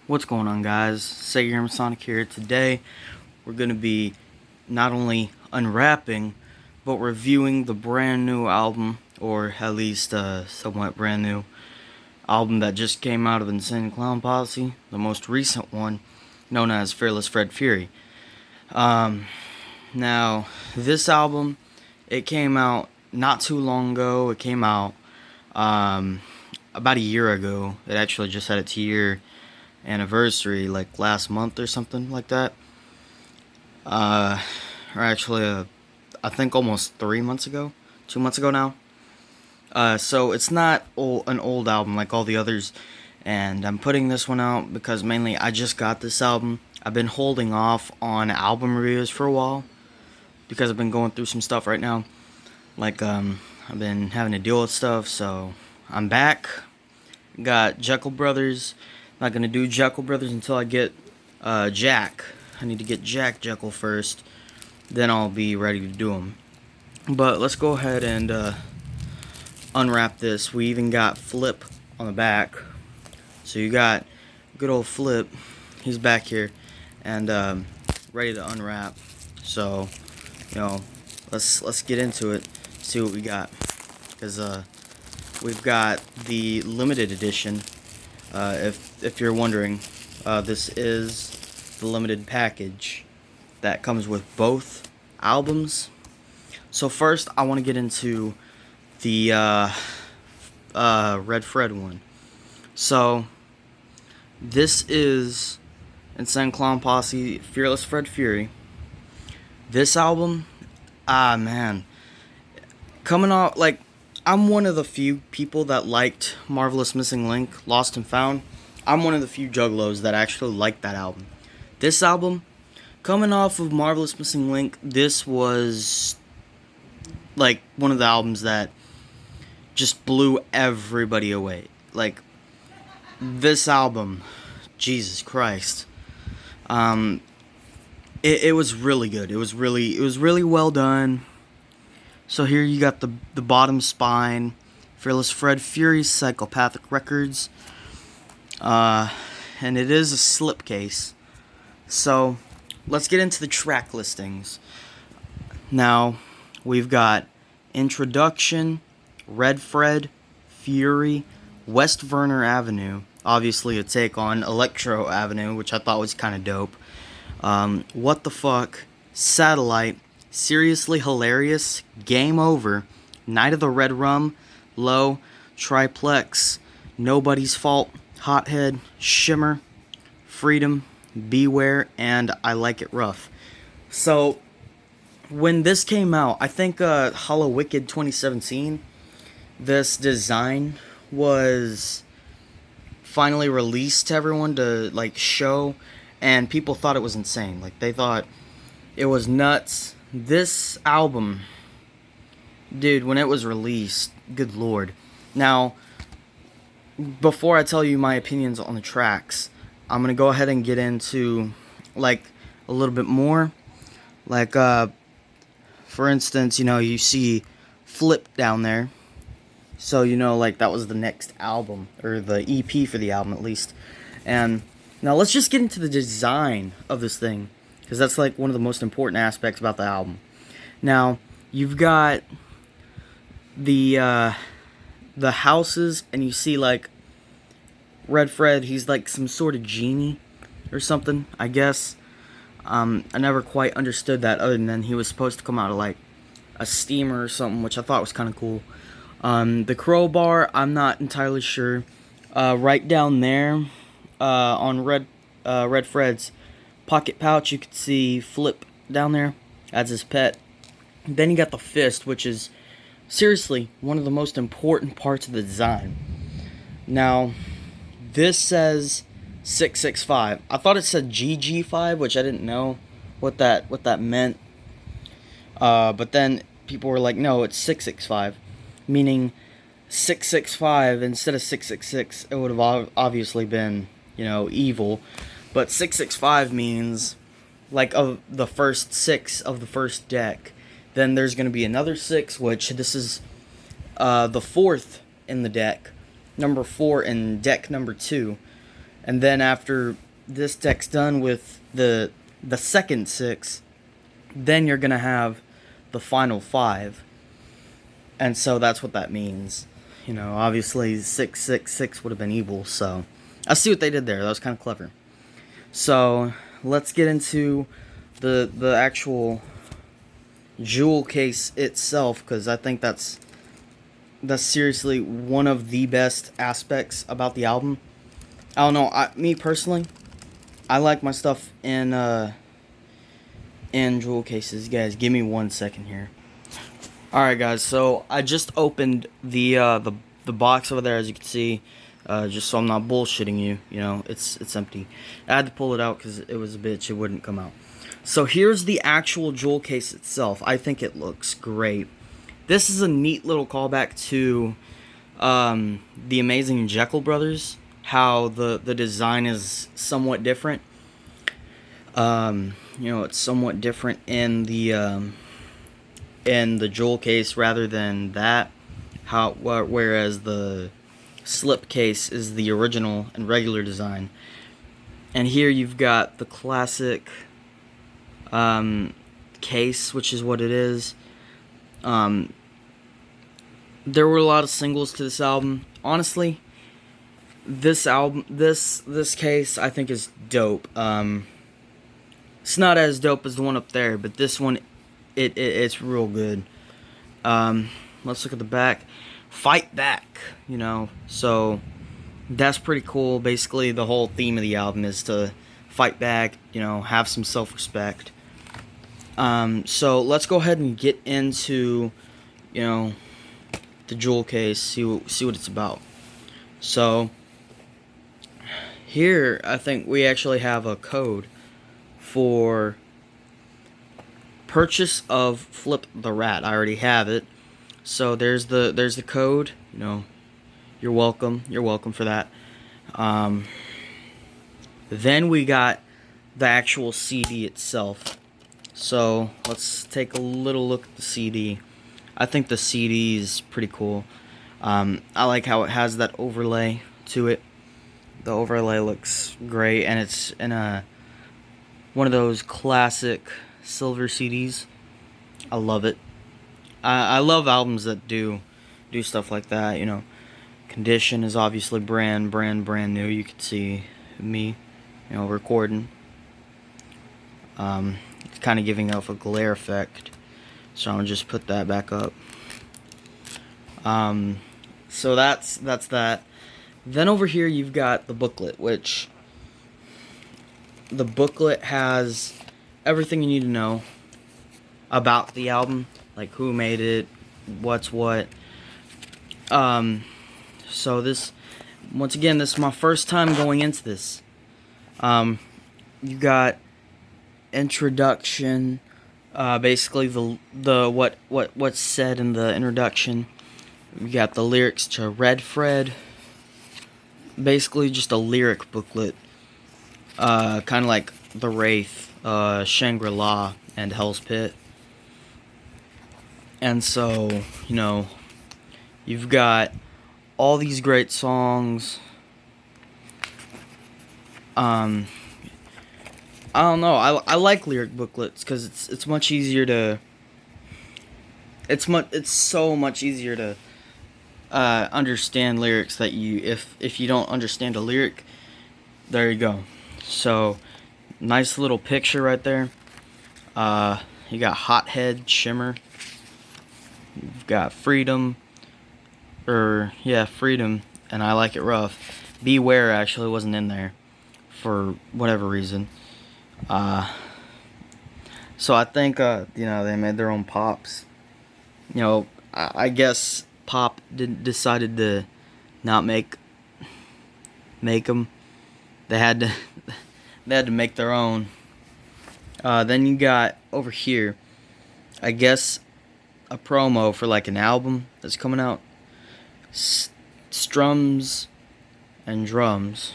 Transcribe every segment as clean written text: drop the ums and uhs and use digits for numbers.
What's going on, guys? Sega Sonic here. Today we're going to be not only unwrapping but reviewing the brand new album, or at least somewhat brand new album that just came out of Insane Clown Posse, the most recent one, known as Fearless Fred Fury. Now this album, it came out not too long ago. It came out about a year ago. It actually just had its year anniversary, like last month or something like that. Or actually, I think almost 3 months ago, 2 months ago now. So it's not an old album like all the others, and I'm putting this one out because mainly I just got this album. I've been holding off on album reviews for a while because I've been going through some stuff right now. Like, I've been having to deal with stuff, so I'm back. Got Jekyll Brothers. Not gonna do Jekyll Brothers until I get Jack. I need to get Jack Jekyll first, then I'll be ready to do them. But let's go ahead and unwrap this. We even got Flip on the back, so you got good old Flip. He's back here and ready to unwrap. So, let's get into it. See what we got, because we've got the limited edition. If you're wondering, this is the limited package that comes with both albums. So first, I want to get into the Red Fred one. So this is Insane Clown Posse, Fearless Fred Fury. This album, man, coming off, like, I'm one of the few people that liked Marvelous Missing Link, Lost and Found. I'm one of the few juggalos that actually liked that album. This album, coming off of Marvelous Missing Link, this was like one of the albums that just blew everybody away. Like, this album, Jesus Christ, it was really good. It was really well done. So here you got the bottom spine, Fearless Fred Fury, Psychopathic Records, and it is a slipcase. So let's get into the track listings. Now we've got Introduction, Red Fred, Fury, West Verner Avenue, obviously a take on Electro Avenue, which I thought was kind of dope. What the Fuck, Satellite, Seriously Hilarious, Game Over, Night of the Red Rum, Low, Triplex, Nobody's Fault, Hothead, Shimmer, Freedom, Beware, and I Like It Rough. So when this came out, I think Hollow Wicked 2017, this design was finally released to everyone to like show, and people thought it was insane. Like, they thought it was nuts. This album, dude, when it was released, good lord. Now, before I tell you my opinions on the tracks, I'm gonna go ahead and get into like a little bit more. Like, for instance, you see Flip down there, so like that was the next album, or the EP for the album at least. And now let's just get into the design of this thing, because that's like one of the most important aspects about the album. Now you've got the houses, and you see like Red Fred, he's like some sort of genie or something, I guess. I never quite understood that, other than he was supposed to come out of like a steamer or something, which I thought was kind of cool. The crowbar, I'm not entirely sure. Right down there, on Red Fred's pocket pouch, you could see Flip down there as his pet. Then you got the fist, which is seriously one of the most important parts of the design. Now, this says 665. I thought it said GG5, which I didn't know what that meant. But then people were like, no, it's 665, meaning 665 instead of 666. It would have obviously been, evil. But 665 means like of the first 6 of the first deck. Then there's going to be another 6, which this is the 4th in the deck. Number 4 in deck number 2. And then after this deck's done with the second 6, then you're gonna have the final 5. And so that's what that means. You know, obviously 666 would have been evil, so I see what they did there. That was kind of clever. So let's get into the actual jewel case itself, because I think that's seriously one of the best aspects about the album. I don't know, me personally, I like my stuff in jewel cases. Guys, give me 1 second here. Alright guys, so I just opened the box over there, as you can see, just so I'm not bullshitting you. You know, it's empty. I had to pull it out because it was a bitch, it wouldn't come out. So here's the actual jewel case itself. I think it looks great. This is a neat little callback to the Amazing Jekyll Brothers, how the design is somewhat different. You know, it's somewhat different in the jewel case rather than that. Whereas the slip case is the original and regular design. And here you've got the classic case, which is what it is. There were a lot of singles to this album. Honestly, this case I think is dope. It's not as dope as the one up there, but this one, it's real good. Let's look at the back. Fight back, you know. So that's pretty cool. Basically, the whole theme of the album is to fight back, you know, have some self-respect. So let's go ahead and get into, you know, the jewel case, see what it's about. So here I think we actually have a code for purchase of Flip the Rat. I already have it. So there's the code, you know. You're welcome for that. Then we got the actual CD itself. So let's take a little look at the CD. I think the CD is pretty cool. I like how it has that overlay to it. The overlay looks great, and it's in one of those classic silver CDs. I love it. I love albums that do stuff like that, you know. Condition is obviously brand new. You can see me, you know, recording. It's kind of giving off a glare effect, so I'm gonna just put that back up. So that's that. Then over here you've got the booklet, which the booklet has everything you need to know about the album, like who made it, what's what. So this, once again, this is my first time going into this. You got introduction, basically what's said in the introduction. You got the lyrics to Red Fred, basically just a lyric booklet, kind of like The Wraith, Shangri-La, and Hell's Pit. And so, you know, you've got all these great songs. I don't know. I like lyric booklets because it's much easier to. It's so much easier to understand lyrics that if you don't understand a lyric, there you go. So nice little picture right there. You got Hothead, Shimmer. You've got Freedom. Freedom, and I Like It Rough. Beware actually wasn't in there for whatever reason. So I think you know, they made their own pops. You know, I guess Pop decided to not make them. They had to make their own. Then you got over here, I guess, a promo for like an album that's coming out. Strums and drums.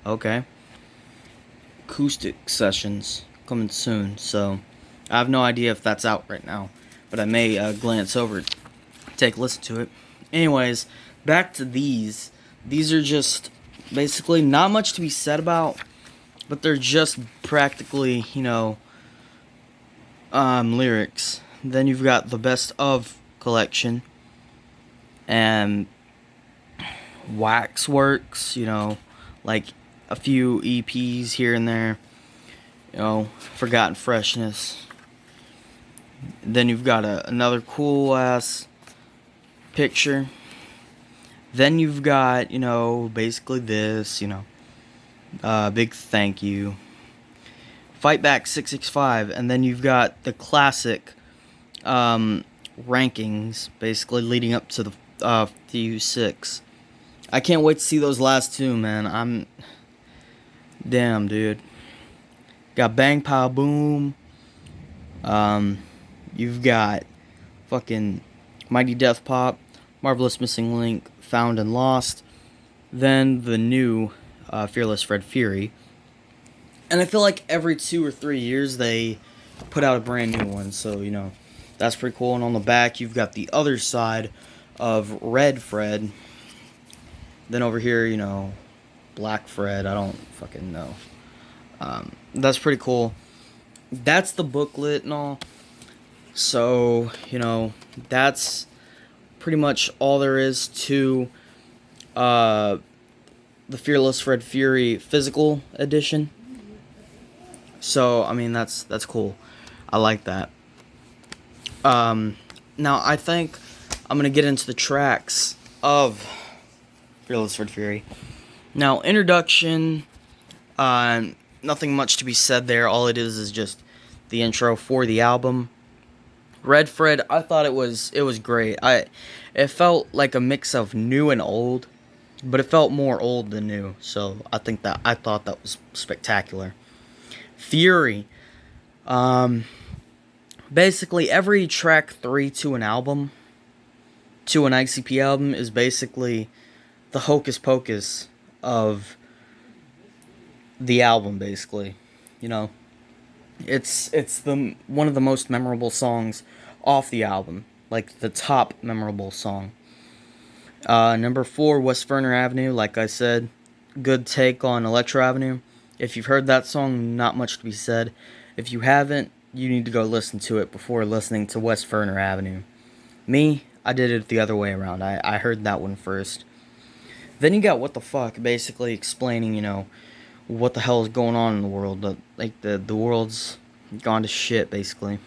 Okay. Acoustic sessions coming soon. So I have no idea if that's out right now, but I may glance over it, take a listen to it. Anyways, back to these. These are just Basically, not much to be said about, but they're just practically, lyrics. Then you've got the best of collection and Waxworks, like a few EPs here and there, Forgotten Freshness. Then you've got another cool ass picture. Then you've got, basically this, big thank you. Fight Back 665, and then you've got the classic rankings, basically leading up to the FU6. I can't wait to see those last two, man. Damn, dude. Got Bang Pow Boom. You've got fucking Mighty Death Pop, Marvelous Missing Link, Found and Lost. Then the new Fearless Fred Fury. And I feel like every 2 or 3 years they put out a brand new one. So, that's pretty cool. And on the back, you've got the other side of Red Fred. Then over here, Black Fred. I don't fucking know. That's pretty cool. That's the booklet and all. So, that's pretty much all there is to the Fearless Fred Fury physical edition. So, I mean, that's cool. I like that. Now, I think I'm going to get into the tracks of Fearless Fred Fury. Now, introduction, nothing much to be said there. All it is just the intro for the album. Red Fred, I thought it was great. It felt like a mix of new and old, but it felt more old than new. So I thought that was spectacular. Fury, basically every track 3 to an album, to an ICP album, is basically the hocus pocus of the album. Basically, it's the one of the most memorable songs off the album, like the top memorable song. Number 4, West Ferner Avenue. Like I said, good take on Electro Avenue. If you've heard that song, not much to be said. If you haven't, you need to go listen to it before listening to West Ferner Avenue. Me, I did it the other way around. I heard that one first. Then you got What the Fuck, basically explaining, what the hell is going on in the world. The world's gone to shit, basically.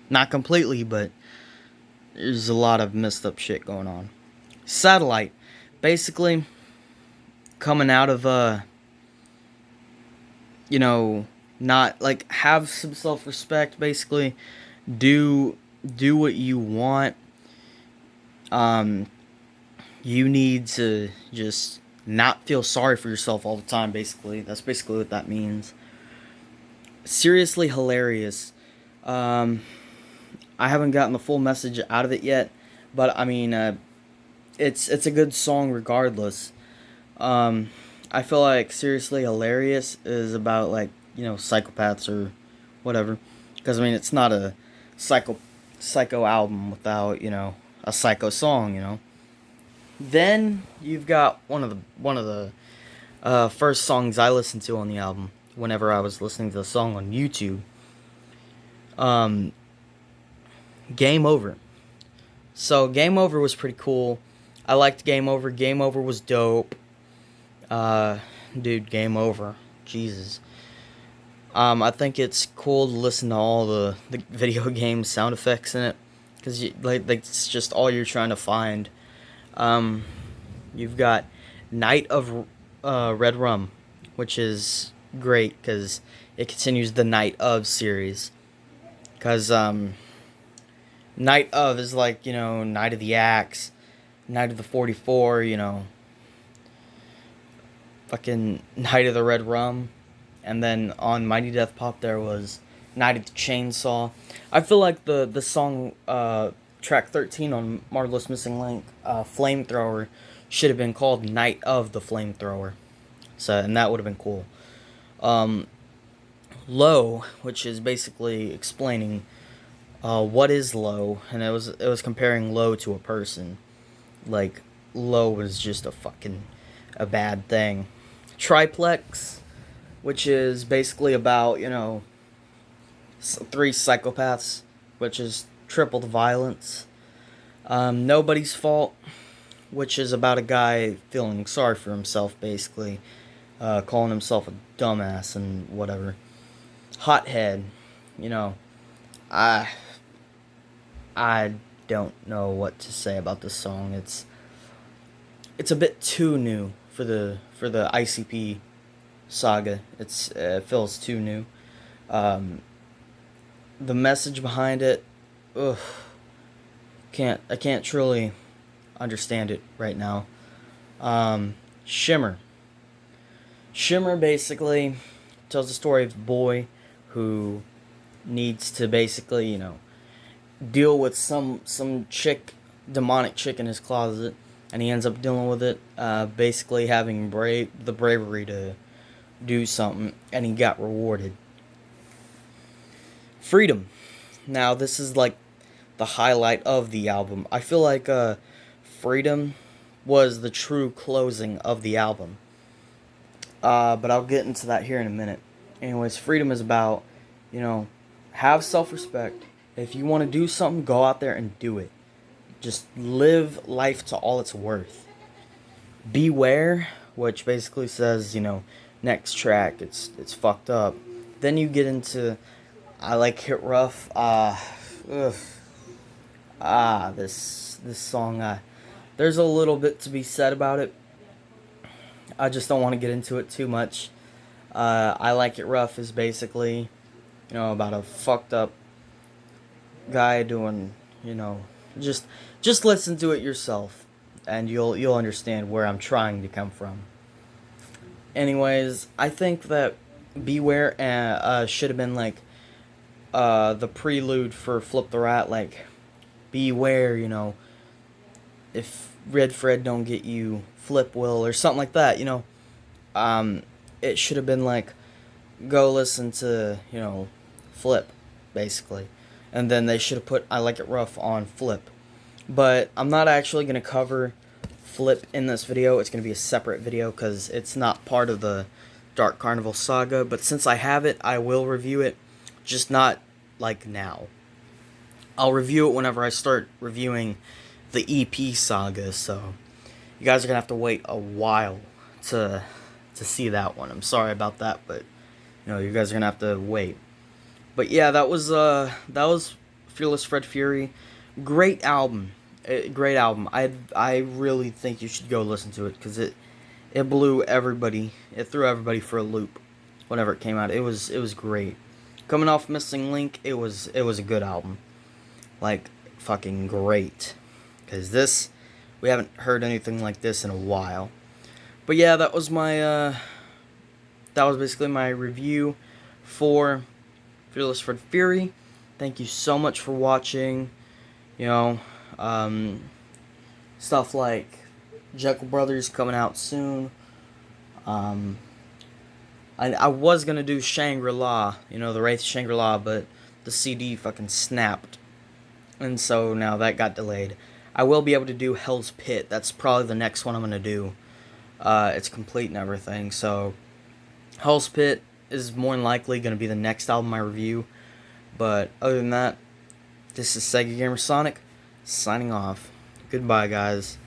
Not completely, but there's a lot of messed up shit going on. Satellite, basically coming out of not like, have some self-respect. Basically, do what you want. You need to just not feel sorry for yourself all the time. Basically, that's basically what that means. Seriously hilarious. I haven't gotten the full message out of it yet, but I mean, it's a good song regardless. I feel like Seriously Hilarious is about, like, psychopaths or whatever, because I mean, it's not a psycho album without, a psycho song. Then you've got one of the first songs I listened to on the album whenever I was listening to the song on YouTube. Game Over. So Game Over was pretty cool. I liked Game Over. Game Over was dope. Dude, Game Over. Jesus. I think it's cool to listen to all the video game sound effects in it, because like it's just all you're trying to find. You've got Night of Red Rum, which is great because it continues the Night of series. Because Night of is like, Night of the Axe, Night of the 44, fucking Night of the Red Rum. And then on Mighty Death Pop there was Night of the Chainsaw. I feel like the song track 13 on Marvelous Missing Link, Flamethrower, should have been called Night of the Flamethrower. So, and that would have been cool. Low, which is basically explaining what is low, and it was comparing low to a person. Like, low is just a fucking a bad thing. Triplex, which is basically about, you know, three psychopaths, which is triple the violence. Nobody's Fault, which is about a guy feeling sorry for himself, basically, calling himself a dumbass and whatever. Hothead, you know, I I don't know what to say about this song. It's a bit too new for the ICP saga. It feels too new. The message behind it, ugh, I can't truly understand it right now. Shimmer. Shimmer basically tells the story of a boy who needs to basically, you know, deal with some chick, demonic chick in his closet, and he ends up dealing with it, basically having the bravery to do something, and he got rewarded. Freedom. Now, this is like the highlight of the album. I feel like Freedom was the true closing of the album. But I'll get into that here in a minute. Anyways, Freedom is about, you know, have self-respect. If you want to do something, go out there and do it. Just live life to all it's worth. Beware, which basically says, you know, next track, it's fucked up. Then you get into I Like Hit Rough. This song, there's a little bit to be said about it. I just don't want to get into it too much. I Like It Rough is basically, you know, about a fucked up guy doing, you know, just listen to it yourself, and you'll understand where I'm trying to come from. Anyways, I think that Beware should have been like the prelude for Flip the Rat, like beware, you know, if Red Fred don't get you, Flip will, or something like that, you know. It should have been like, go listen to, you know, Flip, basically. And then they should have put I Like It Rough on Flip. But I'm not actually going to cover Flip in this video. It's going to be a separate video because it's not part of the Dark Carnival saga. But since I have it, I will review it. Just not like now. I'll review it whenever I start reviewing the EP saga. So you guys are going to have to wait a while to see that one. I'm sorry about that, but you know, you guys are going to have to wait. But yeah, that was Fearless Fred Fury. Great album. Great album. I really think you should go listen to it because it blew everybody. It threw everybody for a loop whenever it came out. It was great. Coming off Missing Link, it was a good album. Like fucking great. Cuz we haven't heard anything like this in a while. But yeah, that was basically my review for Fearless Fred Fury. Thank you so much for watching. You know, stuff like Jekyll Brothers coming out soon. I was gonna do Shangri-La, you know, the Wraith Shangri-La, but the CD fucking snapped, and so now that got delayed. I will be able to do Hell's Pit. That's probably the next one I'm gonna do. It's complete and everything. So Hell's Pit is more than likely gonna be the next album I review. But other than that, this is Sega Gamer Sonic signing off. Goodbye, guys.